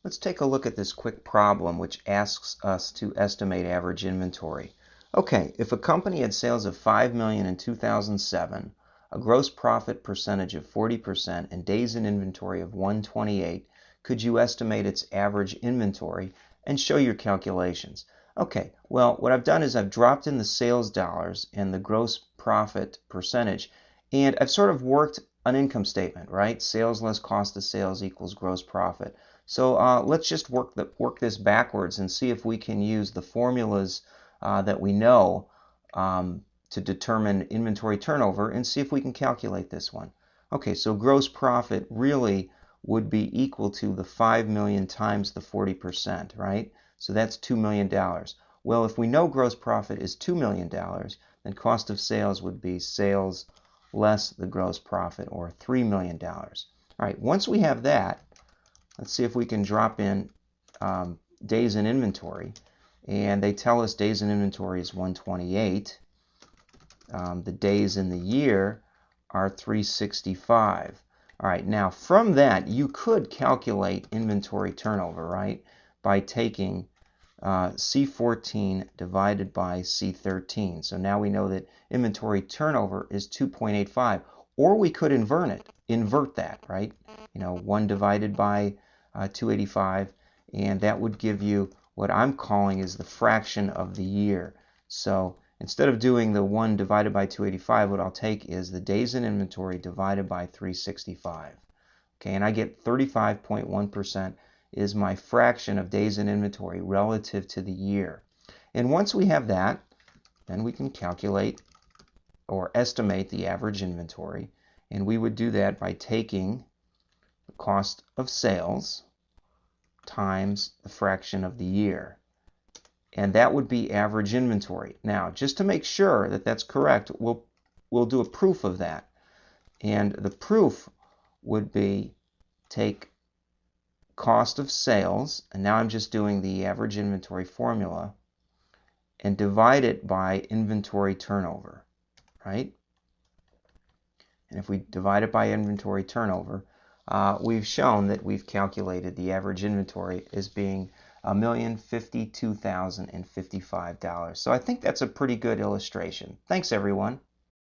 Let's take a look at this quick problem which asks us to estimate average inventory. Okay, if a company had sales of $5 million in 2007, a gross profit percentage of 40%, and days in inventory of 128, could you estimate its average inventory and show your calculations? Okay, well, what I've done is I've dropped in the sales dollars and the gross profit percentage, and I've sort of worked an income statement, right? Sales less cost of sales equals gross profit. So let's just work this backwards and see if we can use the formulas that we know to determine inventory turnover and see if we can calculate this one. Okay, so gross profit really would be equal to the 5 million times the 40%, right? So that's $2 million. Well, if we know gross profit is $2 million, then cost of sales would be sales less the gross profit, or $3 million. All right, once we have that, let's see if we can drop in days in inventory. And they tell us days in inventory is 128. The days in the year are 365. All right, now from that, you could calculate inventory turnover, right, by taking C14 divided by C13. So now we know that inventory turnover is 2.85. Or we could invert that, right? 1 divided by 285, and that would give you what I'm calling is the fraction of the year. So instead of doing the 1 divided by 285, what I'll take is the days in inventory divided by 365. Okay, and I get 35.1% is my fraction of days in inventory relative to the year. And once we have that, then we can calculate or estimate the average inventory. And we would do that by taking the cost of sales times the fraction of the year. And that would be average inventory. Now, just to make sure that that's correct, we'll do a proof of that. And the proof would be take cost of sales, and now I'm just doing the average inventory formula, and divide it by inventory turnover, right? And if we divide it by inventory turnover, we've shown that we've calculated the average inventory as being $1,052,055. So I think that's a pretty good illustration. Thanks, everyone.